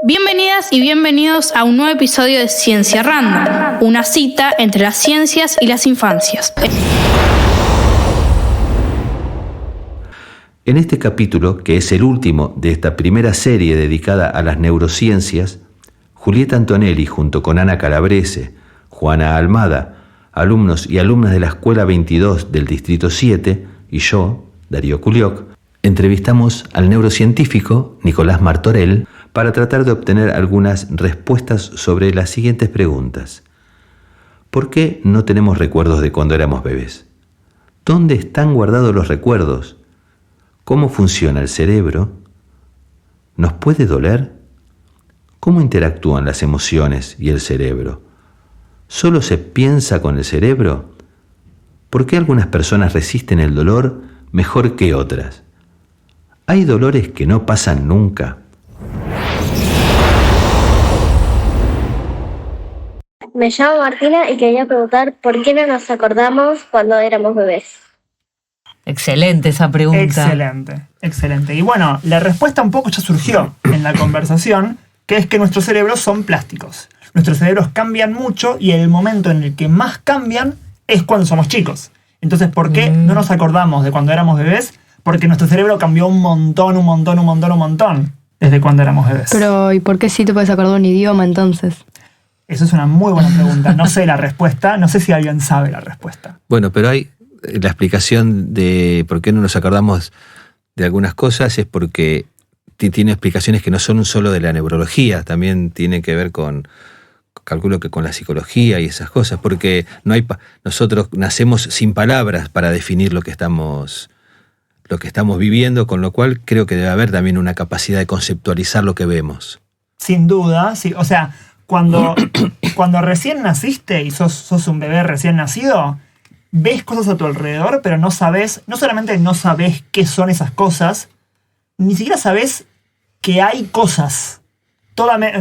Bienvenidas y bienvenidos a un nuevo episodio de Ciencia Random, una cita entre las ciencias y las infancias. En este capítulo, que es el último de esta primera serie dedicada a las neurociencias, Julieta Antonelli junto con Ana Calabrese, Juana Almada, alumnos y alumnas de la Escuela 22 del Distrito 7, y yo, Darío Culioc, entrevistamos al neurocientífico Nicolás Martorell para tratar de obtener algunas respuestas sobre las siguientes preguntas. ¿Por qué no tenemos recuerdos de cuando éramos bebés? ¿Dónde están guardados los recuerdos? ¿Cómo funciona el cerebro? ¿Nos puede doler? ¿Cómo interactúan las emociones y el cerebro? ¿Solo se piensa con el cerebro? ¿Por qué algunas personas resisten el dolor mejor que otras? ¿Hay dolores que no pasan nunca? Me llamo Martina y quería preguntar por qué no nos acordamos cuando éramos bebés. Excelente esa pregunta. Excelente. Y bueno, la respuesta un poco ya surgió en la conversación, que es que nuestros cerebros son plásticos. Nuestros cerebros cambian mucho y el momento en el que más cambian es cuando somos chicos. Entonces, ¿por qué no nos acordamos de cuando éramos bebés? Porque nuestro cerebro cambió un montón desde cuando éramos bebés. Pero, ¿y por qué sí te puedes acordar de un idioma entonces? Eso es una muy buena pregunta. No sé la respuesta, no sé si alguien sabe la respuesta. Bueno, pero hay la explicación de por qué no nos acordamos de algunas cosas es porque tiene explicaciones que no son solo de la neurología, también tiene que ver con, calculo que con la psicología y esas cosas, porque nosotros nacemos sin palabras para definir lo que estamos viviendo, con lo cual creo que debe haber también una capacidad de conceptualizar lo que vemos. Sin duda, sí. O sea, cuando recién naciste y sos un bebé recién nacido, ves cosas a tu alrededor, pero no solamente no sabes qué son esas cosas, ni siquiera sabes que hay cosas.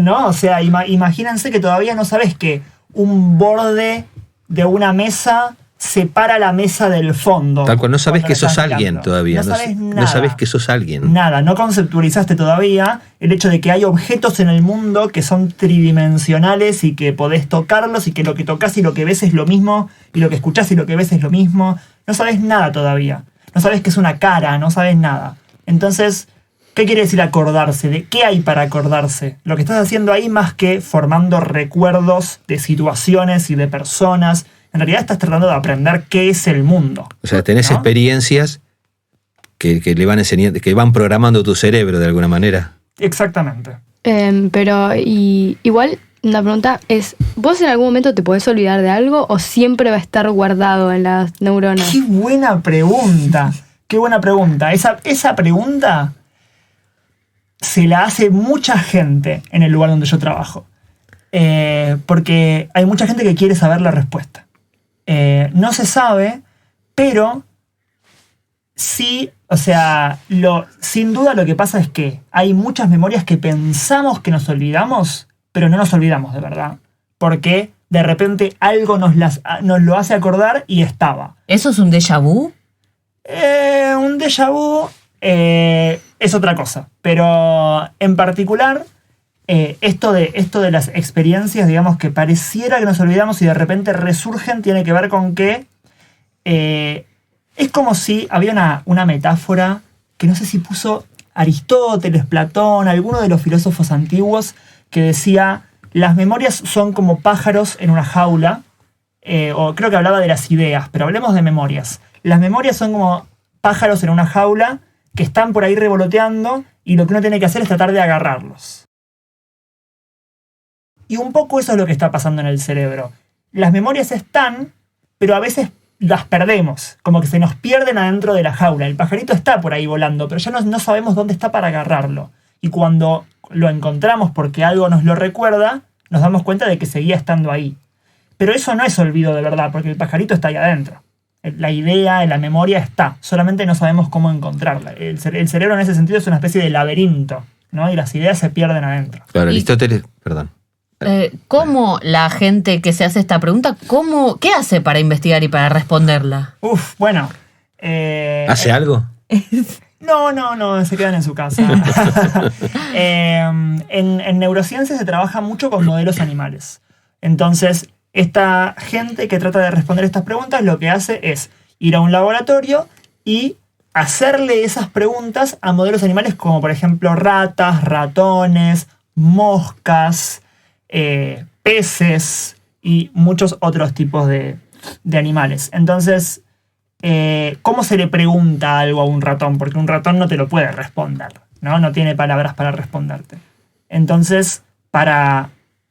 ¿No? O sea, imagínense que todavía no sabes que un borde de una mesa separa la mesa del fondo. Tal cual, no sabes que sos alguien todavía. No sabes que sos alguien. Nada, no conceptualizaste todavía el hecho de que hay objetos en el mundo que son tridimensionales y que podés tocarlos y que lo que tocas y lo que ves es lo mismo y lo que escuchás y lo que ves es lo mismo. No sabes nada todavía. No sabes que es una cara, no sabes nada. Entonces, ¿qué quiere decir acordarse? ¿De qué hay para acordarse? Lo que estás haciendo ahí, más que formando recuerdos de situaciones y de personas, en realidad estás tratando de aprender qué es el mundo. O sea, tenés experiencias que le van enseñando, que van programando tu cerebro de alguna manera. Exactamente. Pero igual una pregunta es, ¿vos en algún momento te podés olvidar de algo o siempre va a estar guardado en las neuronas? ¡Qué buena pregunta! ¡Qué buena pregunta! Esa pregunta se la hace mucha gente en el lugar donde yo trabajo. Porque hay mucha gente que quiere saber la respuesta. No se sabe, pero sí, o sea, sin duda lo que pasa es que hay muchas memorias que pensamos que nos olvidamos, pero no nos olvidamos de verdad. Porque de repente algo nos lo hace acordar y estaba. ¿Eso es un déjà vu? Un déjà vu es otra cosa. Pero en particular, esto de las experiencias, digamos, que pareciera que nos olvidamos y de repente resurgen, tiene que ver con que es como si había una metáfora que no sé si puso Aristóteles, Platón, alguno de los filósofos antiguos, que decía: las memorias son como pájaros en una jaula, o creo que hablaba de las ideas, pero hablemos de memorias. Las memorias son como pájaros en una jaula que están por ahí revoloteando y lo que uno tiene que hacer es tratar de agarrarlos. Y un poco eso es lo que está pasando en el cerebro. Las memorias están, pero a veces las perdemos, como que se nos pierden adentro de la jaula. El pajarito está por ahí volando, pero ya no sabemos dónde está para agarrarlo. Y cuando lo encontramos porque algo nos lo recuerda, nos damos cuenta de que seguía estando ahí. Pero eso no es olvido de verdad, porque el pajarito está ahí adentro. La idea, la memoria está, solamente no sabemos cómo encontrarla. El cerebro en ese sentido es una especie de laberinto, ¿no? Y las ideas se pierden adentro. Claro, Aristóteles, perdón. ¿Cómo la gente que se hace esta pregunta, qué hace para investigar y para responderla? Bueno. ¿Hace algo? No, se quedan en su casa. En neurociencia se trabaja mucho con modelos animales. Entonces, esta gente que trata de responder estas preguntas lo que hace es ir a un laboratorio y hacerle esas preguntas a modelos animales como por ejemplo ratas, ratones, moscas, peces y muchos otros tipos de animales. Entonces, ¿cómo se le pregunta algo a un ratón? Porque un ratón no te lo puede responder, ¿no? No tiene palabras para responderte. Entonces, para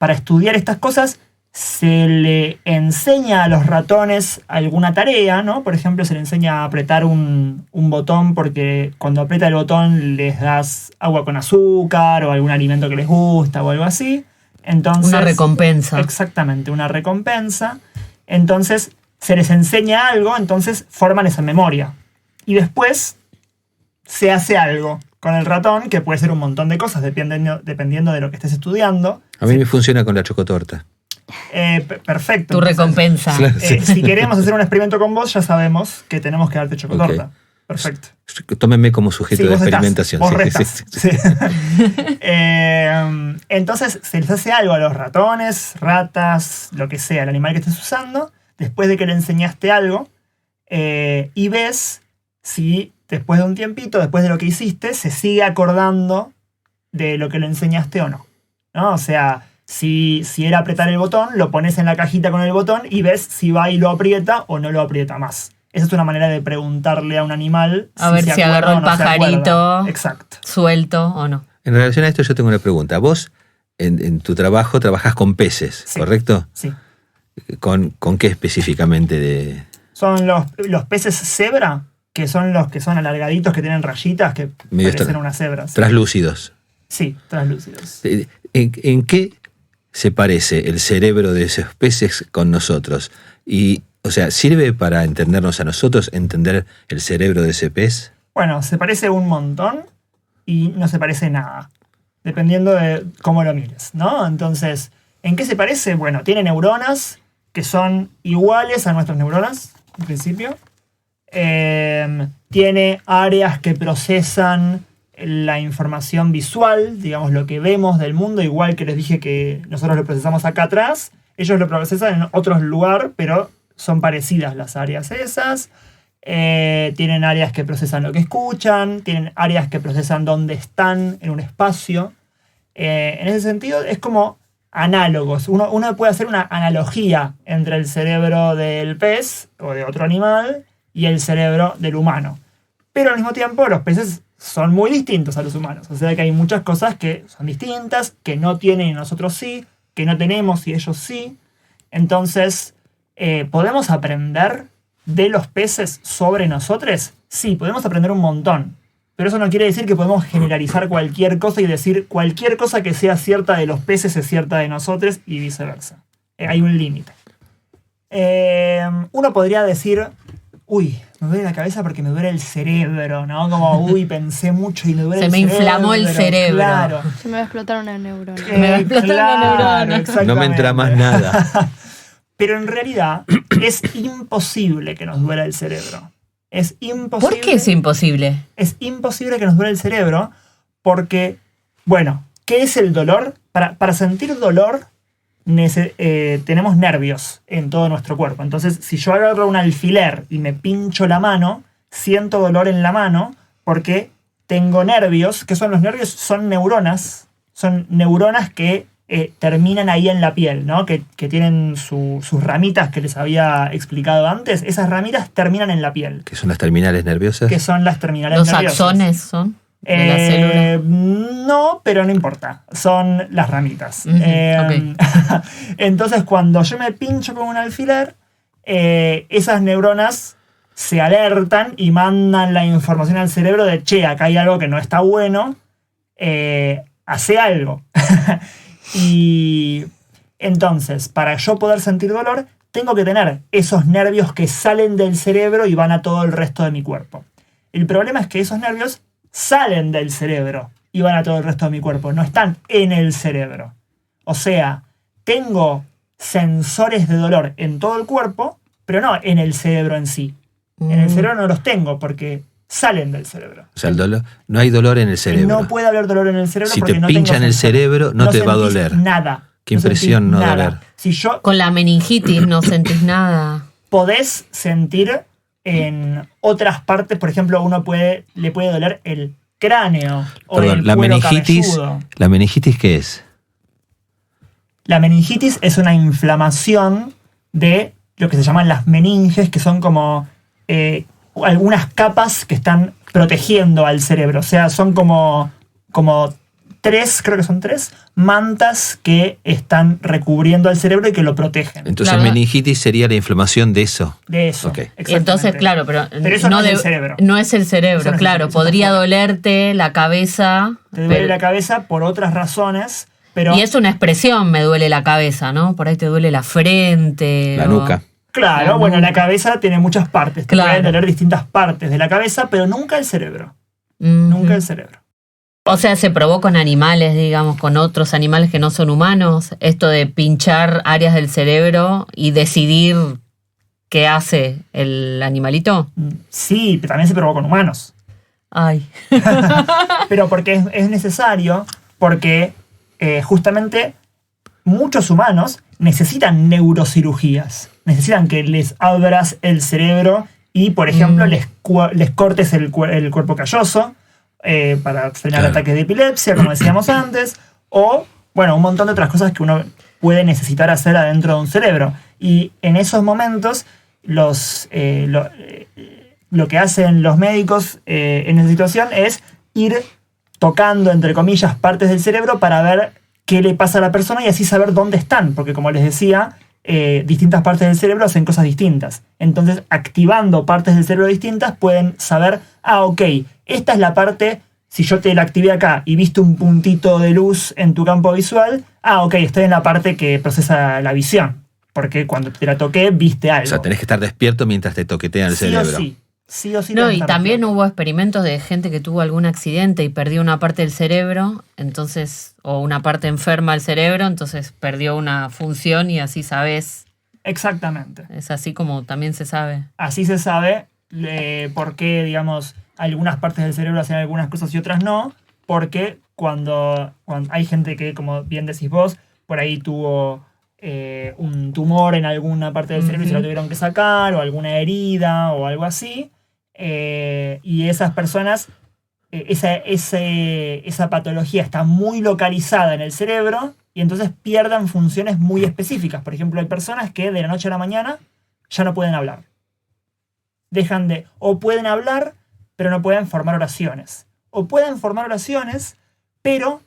estudiar estas cosas, se le enseña a los ratones alguna tarea, ¿no? Por ejemplo, se le enseña a apretar un botón porque cuando aprieta el botón les das agua con azúcar o algún alimento que les gusta o algo así. Entonces, una recompensa. Exactamente, una recompensa. Entonces, se les enseña algo, entonces forman esa memoria. Y después se hace algo con el ratón, que puede ser un montón de cosas, dependiendo de lo que estés estudiando. A mí me funciona con la chocotorta. Perfecto. Tu recompensa. Claro, sí. Si queremos hacer un experimento con vos, ya sabemos que tenemos que darte chocotorta. Ok. Perfecto. Tómenme como sujeto Sí, de vos experimentación. Vos Sí, restás. sí, sí. Sí. Entonces se les hace algo a los ratones, ratas, lo que sea, el animal que estés usando, después de que le enseñaste algo, y ves si después de un tiempito, después de lo que hiciste, se sigue acordando de lo que le enseñaste o no. ¿No? O sea, si era apretar el botón, lo pones en la cajita con el botón y ves si va y lo aprieta o no lo aprieta más. Esa es una manera de preguntarle a un animal A ver si acuerda agarró o el no se acuerda. pajarito. Exacto. Suelto o no. En relación a esto yo tengo una pregunta. Vos en tu trabajo trabajás con peces, Sí. ¿correcto? Sí. ¿Con qué específicamente? Son los peces cebra, que son los que son alargaditos, que tienen rayitas, que Medio parecen unas cebras. Translúcidos. Sí, translúcidos. ¿En qué se parece el cerebro de esos peces con nosotros? Y, o sea, ¿sirve para entendernos a nosotros, entender el cerebro de ese pez? Bueno, se parece un montón y no se parece nada, dependiendo de cómo lo mires, ¿no? Entonces, ¿en qué se parece? Bueno, tiene neuronas que son iguales a nuestras neuronas, en principio. Tiene áreas que procesan la información visual, digamos, lo que vemos del mundo, igual que les dije que nosotros lo procesamos acá atrás, ellos lo procesan en otro lugar, pero son parecidas las áreas esas. Tienen áreas que procesan lo que escuchan, tienen áreas que procesan dónde están en un espacio. En ese sentido es como análogos. Uno puede hacer una analogía entre el cerebro del pez o de otro animal y el cerebro del humano. Pero al mismo tiempo los peces son muy distintos a los humanos. O sea que hay muchas cosas que son distintas, que no tienen y nosotros sí, que no tenemos y ellos sí. Entonces, ¿podemos aprender de los peces sobre nosotros? Sí, podemos aprender un montón. Pero eso no quiere decir que podemos generalizar cualquier cosa y decir cualquier cosa que sea cierta de los peces es cierta de nosotros y viceversa. Hay un límite. Uno podría decir, uy, me duele la cabeza porque me duele el cerebro, ¿no? Como, uy, pensé mucho y me duele Se el me cerebro. inflamó el cerebro. Claro. Se me va a explotar una neurona. Me va a explotar una neurona. Exactamente. No me entra más nada. Pero en realidad es imposible que nos duela el cerebro. Es imposible. ¿Por qué es imposible? Es imposible que nos duele el cerebro porque, bueno, ¿qué es el dolor? Para sentir dolor tenemos nervios en todo nuestro cuerpo. Entonces, si yo agarro un alfiler y me pincho la mano, siento dolor en la mano porque tengo nervios. ¿Qué son los nervios? Son neuronas que terminan ahí en la piel, ¿no? Que tienen sus ramitas que les había explicado antes. Esas ramitas terminan en la piel. ¿Qué son las terminales nerviosas? Que son las terminales ¿Los nerviosas. axones son de la célula? No, pero no importa. Son las ramitas. Ujú, ok. Entonces, cuando yo me pincho con un alfiler, esas neuronas se alertan y mandan la información al cerebro de, che, acá hay algo que no está bueno, hace algo. Y entonces, para yo poder sentir dolor, tengo que tener esos nervios que salen del cerebro y van a todo el resto de mi cuerpo. El problema es que esos nervios salen del cerebro y van a todo el resto de mi cuerpo, no están en el cerebro. O sea, tengo sensores de dolor en todo el cuerpo, pero no en el cerebro en sí. En el cerebro no los tengo porque salen del cerebro. O sea, el dolor, no hay dolor en el cerebro. No puede haber dolor en el cerebro Si porque te no pinchan tengo el sensor. cerebro, no te va a sentís doler. Nada. Qué impresión sentís no nada. doler. Si yo Con la meningitis no sentís nada. podés sentir en otras partes, por ejemplo, le puede doler el cráneo o Perdón, el la cuero meningitis, cabelludo. ¿la meningitis qué es? La meningitis es una inflamación de lo que se llaman las meninges, que son como algunas capas que están protegiendo al cerebro. O sea, son como creo que son tres mantas que están recubriendo al cerebro y que lo protegen. Entonces Claro. meningitis sería la inflamación de eso. De eso. Ok. exactamente. Entonces, claro, pero eso no es el cerebro. No es el cerebro, Eso no es el claro. cerebro, eso Podría está fuera. dolerte la cabeza. Te duele pero- la cabeza por otras razones, pero Y es una expresión, me duele la cabeza, ¿no? Por ahí te duele la frente. La o- nuca. claro, la bueno, nuca. la cabeza tiene muchas partes. Te Claro. pueden doler distintas partes de la cabeza, pero nunca el cerebro. Ujú. Nunca el cerebro. O sea, se probó con animales, digamos, con otros animales que no son humanos, esto de pinchar áreas del cerebro y decidir qué hace el animalito. Sí, pero también se probó con humanos. Ay. Pero porque es necesario, porque justamente muchos humanos necesitan neurocirugías. Necesitan que les abras el cerebro y, por ejemplo, les cortes el cuerpo calloso para frenar Claro. ataques de epilepsia, como decíamos antes, o, bueno, un montón de otras cosas que uno puede necesitar hacer adentro de un cerebro. Y en esos momentos, lo que hacen los médicos en esa situación es ir tocando, entre comillas, partes del cerebro para ver qué le pasa a la persona y así saber dónde están, porque como les decía, distintas partes del cerebro hacen cosas distintas. Entonces, activando partes del cerebro distintas, pueden saber, ok, esta es la parte, si yo te la activé acá y viste un puntito de luz en tu campo visual, ok, estoy en la parte que procesa la visión, porque cuando te la toqué, viste algo. O sea, tenés que estar despierto mientras te toquetean el sí cerebro. o sí. Sí o sí. No, tenés que y estar también despierto. hubo experimentos de gente que tuvo algún accidente y perdió una parte del cerebro, entonces, o una parte enferma del cerebro, entonces perdió una función y así sabes. Exactamente. Es así como también se sabe. Así se sabe por qué, digamos, algunas partes del cerebro hacen algunas cosas y otras no, porque cuando hay gente que, como bien decís vos, por ahí tuvo un tumor en alguna parte del cerebro y se la tuvieron que sacar, o alguna herida o algo así, y esas personas, esa patología está muy localizada en el cerebro y entonces pierden funciones muy específicas. Por ejemplo, hay personas que de la noche a la mañana ya no pueden hablar. O pueden hablar, pero no pueden formar oraciones. O pueden formar oraciones, pero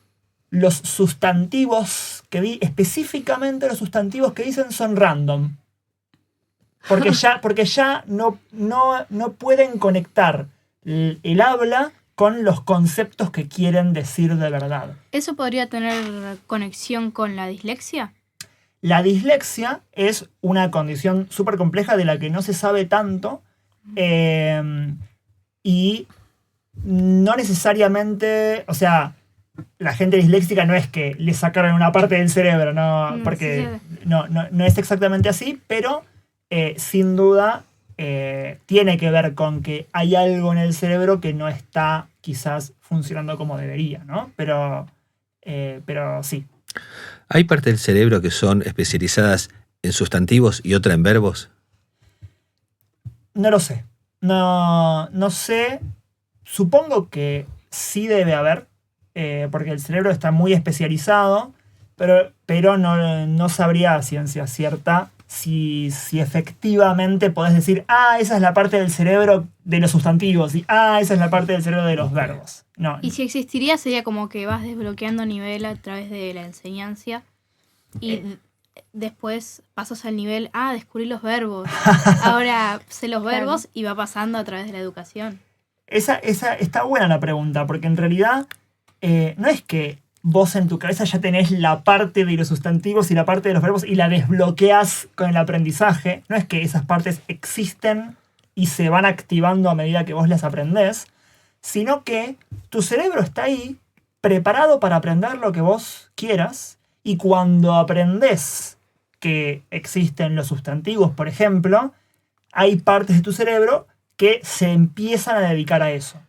los sustantivos específicamente los sustantivos que dicen son random. Porque ya no pueden conectar el habla con los conceptos que quieren decir de verdad. ¿Eso podría tener conexión con la dislexia? La dislexia es una condición súper compleja de la que no se sabe tanto y no necesariamente, o sea, la gente disléxica no es que le sacaron una parte del cerebro, no, porque no es exactamente así, pero sin duda tiene que ver con que hay algo en el cerebro que no está quizás funcionando como debería, ¿no? Pero sí. ¿Hay partes del cerebro que son especializadas en sustantivos y otra en verbos? No lo sé. No sé. Supongo que sí debe haber, porque el cerebro está muy especializado, pero no sabría a ciencia cierta si efectivamente podés decir, esa es la parte del cerebro de los sustantivos y esa es la parte del cerebro de los verbos. No. Y si existiría sería como que vas desbloqueando nivel a través de la enseñanza y después pasas al nivel, descubrí los verbos. Ahora sé los verbos y va pasando a través de la educación. Esa está buena la pregunta, porque en realidad no es que vos en tu cabeza ya tenés la parte de los sustantivos y la parte de los verbos y la desbloqueás con el aprendizaje. No es que esas partes existen y se van activando a medida que vos las aprendés, sino que tu cerebro está ahí preparado para aprender lo que vos quieras y cuando aprendés que existen los sustantivos, por ejemplo, hay partes de tu cerebro que se empiezan a dedicar a eso.